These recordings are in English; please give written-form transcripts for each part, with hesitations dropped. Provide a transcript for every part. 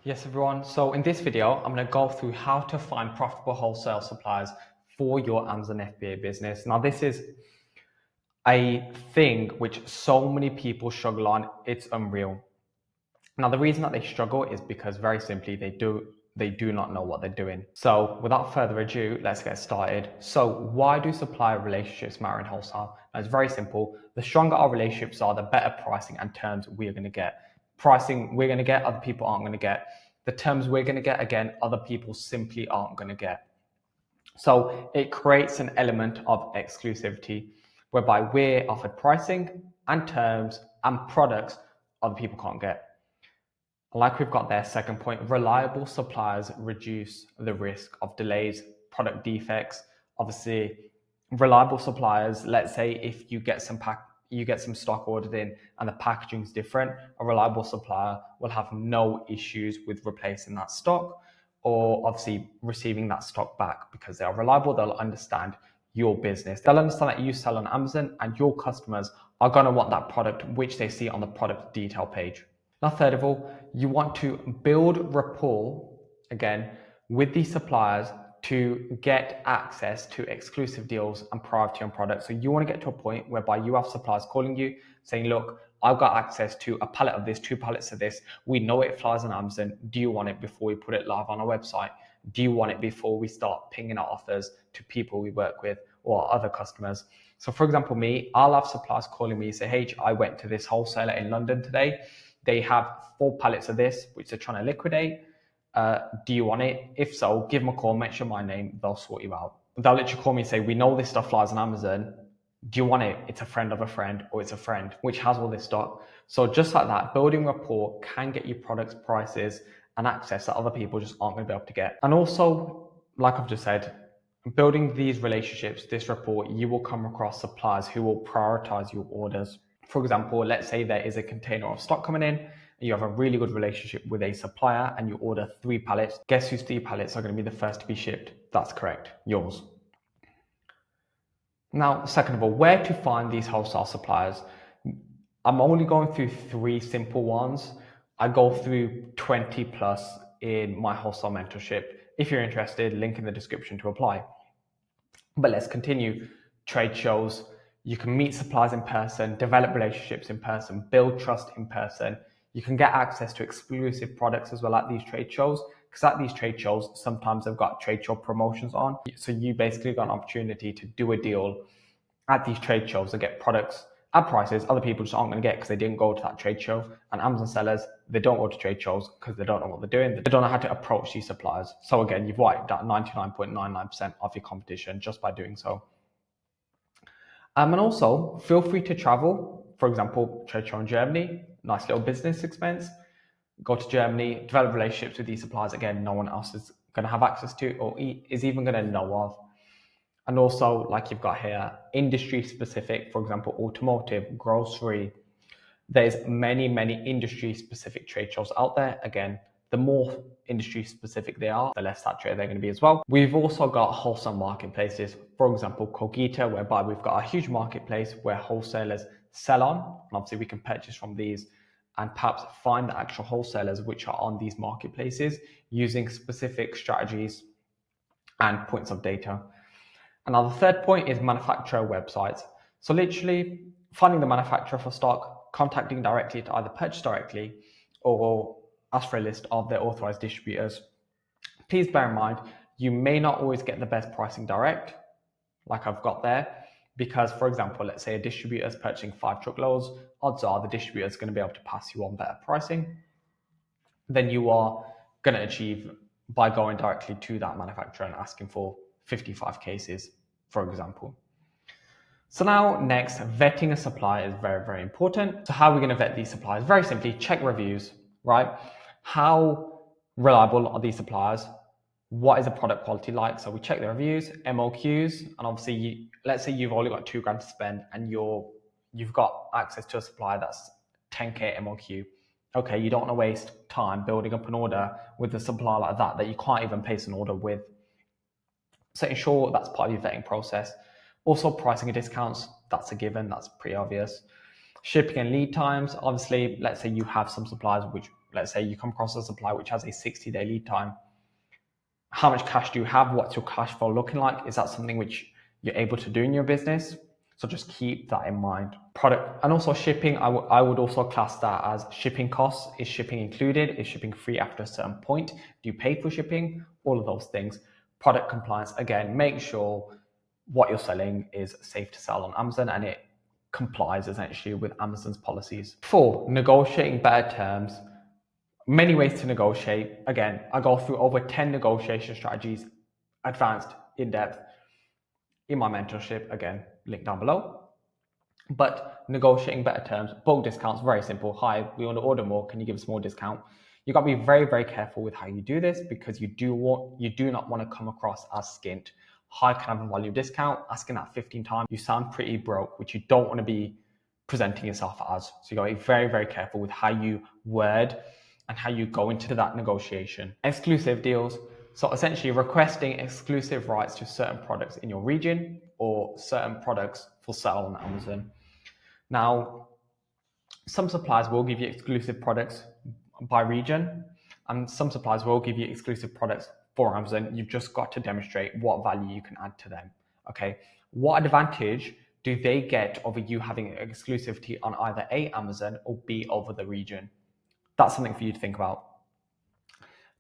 Yes, everyone. So in this video, I'm going to go through how to find profitable wholesale suppliers for your Amazon FBA business. Now, this is a thing which so many people struggle on. It's unreal. Now, the reason that they struggle is because very simply, they do not know what they're doing. So without further ado, let's get started. So why do supplier relationships matter in wholesale? Now, it's very simple. The stronger our relationships are, the better pricing and terms we're going to get. Pricing we're going to get, other people aren't going to get. The terms we're going to get, again, other people simply aren't going to get. So it creates an element of exclusivity whereby we're offered pricing and terms and products other people can't get. Like we've got there, second point, reliable suppliers reduce the risk of delays, product defects. Obviously, reliable suppliers, let's say if you get some stock ordered in and the packaging is different, a reliable supplier will have no issues with replacing that stock or obviously receiving that stock back because they are reliable. They'll understand your business. They'll understand that you sell on Amazon and your customers are going to want that product, which they see on the product detail page. Now, third of all, you want to build rapport, again, with these suppliers to get access to exclusive deals and priority on products. So you want to get to a point whereby you have suppliers calling you saying, look, I've got access to a pallet of this, 2 pallets of this. We know it flies on Amazon. Do you want it before we put it live on our website? Do you want it before we start pinging out offers to people we work with or other customers? So for example, me, I'll have suppliers calling me, say, hey, I went to this wholesaler in London today. They have 4 pallets of this, which they're trying to liquidate. Do you want it? If so, give them a call, mention my name, they'll sort you out. They'll literally call me and say, we know this stuff flies on Amazon. Do you want it? It's a friend of a friend, or it's a friend which has all this stock. So just like that, building rapport can get you products, prices, and access that other people just aren't going to be able to get. And also, like I've just said, building these relationships, this rapport, you will come across suppliers who will prioritize your orders. For example, let's say there is a container of stock coming in, and you have a really good relationship with a supplier and you order 3 pallets. Guess whose 3 pallets are going to be the first to be shipped? That's correct, yours. Now, second of all, where to find these wholesale suppliers? I'm only going through 3 simple ones. I go through 20 plus in my wholesale mentorship. If you're interested, link in the description to apply. But let's continue. Trade shows. You can meet suppliers in person, develop relationships in person, build trust in person. You can get access to exclusive products as well at these trade shows, because at these trade shows, sometimes they've got trade show promotions on. So you basically got an opportunity to do a deal at these trade shows to get products at prices other people just aren't going to get because they didn't go to that trade show. And Amazon sellers, they don't go to trade shows because they don't know what they're doing. They don't know how to approach these suppliers. So again, you've wiped out 99.99% of your competition just by doing so. And also, feel free to travel. For example, trade show in Germany, nice little business expense. Go to Germany, develop relationships with these suppliers. Again, no one else is going to have access to or is even going to know of. And also, like you've got here, industry specific, for example, automotive, grocery. There's many industry specific trade shows out there. Again, the more industry specific they are, the less saturated they're going to be as well. We've also got wholesale marketplaces, for example, Cogita, whereby we've got a huge marketplace where wholesalers sell on. And obviously we can purchase from these and perhaps find the actual wholesalers which are on these marketplaces using specific strategies and points of data. And now the third point is manufacturer websites. So literally finding the manufacturer for stock, contacting directly to either purchase directly or ask for a list of their authorized distributors. Please bear in mind, you may not always get the best pricing direct, like I've got there, because for example, let's say a distributor is purchasing 5 truckloads, odds are the distributor is going to be able to pass you on better pricing than you are going to achieve by going directly to that manufacturer and asking for 55 cases, for example. So now next, vetting a supplier is very important. So how are we going to vet these suppliers? Very simply, check reviews, right? How reliable are these suppliers? What is the product quality like? So we check the reviews, MOQs, and obviously, let's say you've only got $2,000 to spend and you've got access to a supplier that's 10K MOQ. Okay, you don't want to waste time building up an order with a supplier like that you can't even place an order with. So ensure that's part of your vetting process. Also, pricing and discounts, that's a given, that's pretty obvious. Shipping and lead times, obviously, let's say you have some suppliers which let's say you come across a supply which has a 60-day lead time. How much cash do you have? What's your cash flow looking like? Is that something which you're able to do in your business? So just keep that in mind. Product and also shipping, I would also class that as shipping costs. Is shipping included? Is shipping free after a certain point? Do you pay for shipping? All of those things. Product compliance, again, make sure what you're selling is safe to sell on Amazon and it complies essentially with Amazon's policies. 4, negotiating better terms. Many ways to negotiate. Again, I go through over 10 negotiation strategies, advanced, in depth, in my mentorship. Again, link down below. But negotiating better terms, bulk discounts, very simple. Hi, we want to order more. Can you give us more discount? You've got to be very, very careful with how you do this because you do not want to come across as skint. Hi, can I have a volume discount? Asking that 15 times, you sound pretty broke, which you don't want to be presenting yourself as. So you got to be very, very careful with how you word and how you go into that negotiation. Exclusive deals. So essentially requesting exclusive rights to certain products in your region or certain products for sale on Amazon. Now, some suppliers will give you exclusive products by region, and some suppliers will give you exclusive products for Amazon. You've just got to demonstrate what value you can add to them. Okay, what advantage do they get over you having exclusivity on either A, Amazon, or B, over the region? That's something for you to think about.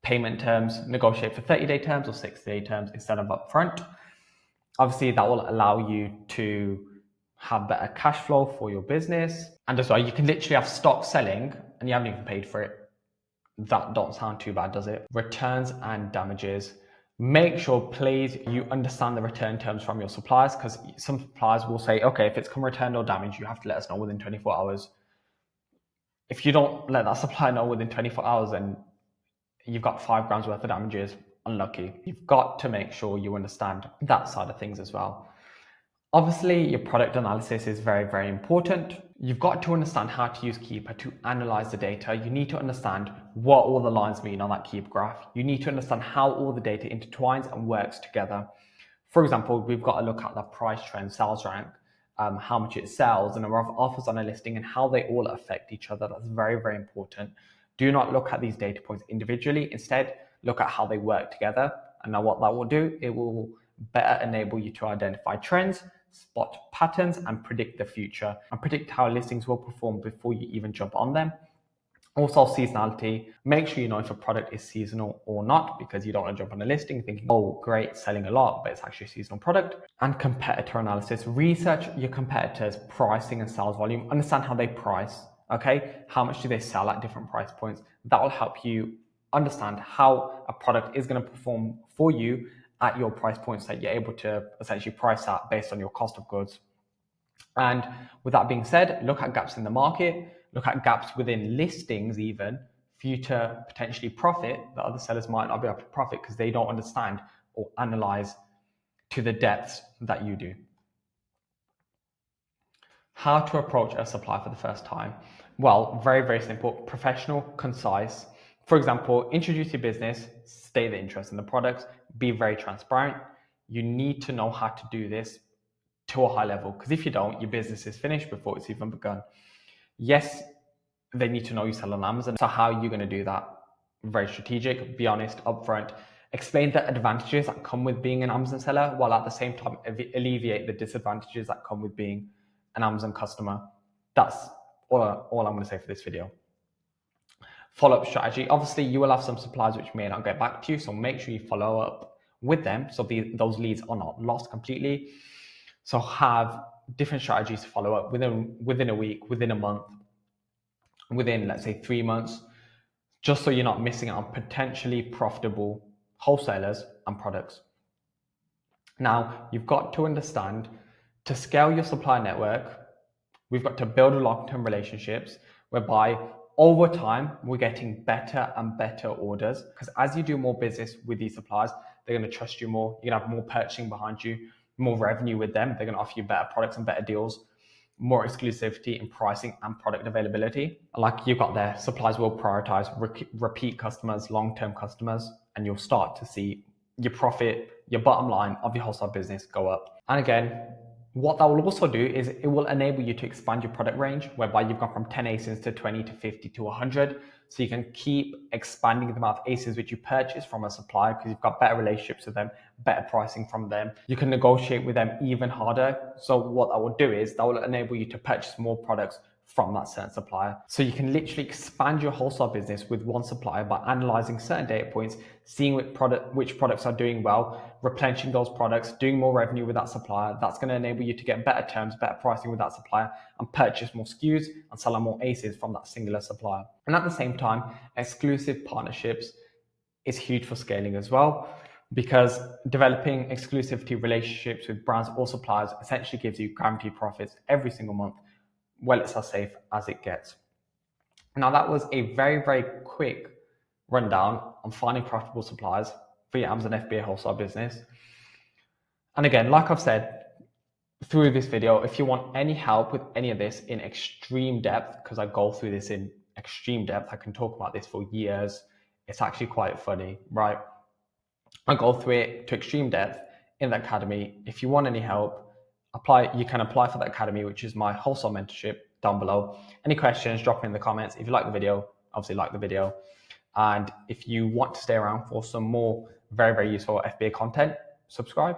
Payment terms, negotiate for 30-day terms or 60-day terms instead of upfront. Obviously, that will allow you to have better cash flow for your business. And as well, you can literally have stock selling and you haven't even paid for it. That don't sound too bad, does it? Returns and damages. Make sure, please, you understand the return terms from your suppliers, because some suppliers will say, okay, if it's come returned or damaged, you have to let us know within 24 hours. If you don't let that supplier know within 24 hours, then you've got £5 worth of damages. Unlucky. You've got to make sure you understand that side of things as well. Obviously, your product analysis is very, very important. You've got to understand how to use Keeper to analyze the data. You need to understand what all the lines mean on that Keeper graph. You need to understand how all the data intertwines and works together. For example, we've got to look at the price trend, sales rank, how much it sells, and number of offers on a listing, and how they all affect each other. That's very, very important. Do not look at these data points individually. Instead, look at how they work together. And now what that will do, it will better enable you to identify trends, spot patterns, and predict the future, and predict how listings will perform before you even jump on them. Also, seasonality. Make sure you know if a product is seasonal or not, because you don't want to jump on a listing thinking, oh, great, selling a lot, but it's actually a seasonal product. And competitor analysis. Research your competitors' pricing and sales volume. Understand how they price. Okay, how much do they sell at different price points? That will help you understand how a product is going to perform for you at your price points that you're able to essentially price at based on your cost of goods. And with that being said, look at gaps in the market, look at gaps within listings even, for you to potentially profit that other sellers might not be able to profit because they don't understand or analyze to the depths that you do. How to approach a supplier for the first time? Well, very, very simple, professional, concise. For example, introduce your business, state the interest in the products, be very transparent. You need to know how to do this to a high level, because if you don't, your business is finished before it's even begun. Yes, they need to know you sell on Amazon. So how are you going to do that? Very strategic, be honest, upfront. Explain the advantages that come with being an Amazon seller, while at the same time alleviate the disadvantages that come with being an Amazon customer. That's all I'm going to say for this video. Follow-up strategy. Obviously, you will have some suppliers which may not get back to you, so make sure you follow up with them so those leads are not lost completely. So have different strategies to follow up within a week, within a month, within, let's say, 3 months, just so you're not missing out on potentially profitable wholesalers and products. Now, you've got to understand, to scale your supply network, we've got to build long-term relationships whereby over time, we're getting better and better orders, because as you do more business with these suppliers, they're going to trust you more. You're going to have more purchasing behind you, more revenue with them. They're going to offer you better products and better deals, more exclusivity in pricing and product availability. Like you've got there, suppliers will prioritize repeat customers, long-term customers, and you'll start to see your profit, your bottom line of your wholesale business go up. And again, What that will also do is it will enable you to expand your product range, whereby you've gone from 10 ASINs to 20 to 50 to 100. So you can keep expanding the amount of ASINs which you purchase from a supplier because you've got better relationships with them, better pricing from them. You can negotiate with them even harder. So what that will do is that will enable you to purchase more products from that certain supplier. So you can literally expand your wholesale business with one supplier by analyzing certain data points, seeing which products are doing well, replenishing those products, doing more revenue with that supplier. That's going to enable you to get better terms, better pricing with that supplier, and purchase more SKUs and sell more ACEs from that singular supplier. And at the same time, exclusive partnerships is huge for scaling as well, because developing exclusivity relationships with brands or suppliers essentially gives you guaranteed profits every single month. Well, it's as safe as it gets. Now, that was a very, very quick rundown on finding profitable suppliers for your Amazon FBA wholesale business. And again, like I've said through this video, if you want any help with any of this in extreme depth, because I go through this in extreme depth, I can talk about this for years. It's actually quite funny, right? I go through it to extreme depth in the academy. If you want any help, you can apply for the academy, which is my wholesale mentorship, down below. Any questions, drop them in the comments. If you like the video, obviously like the video. And if you want to stay around for some more very, very useful FBA content, subscribe.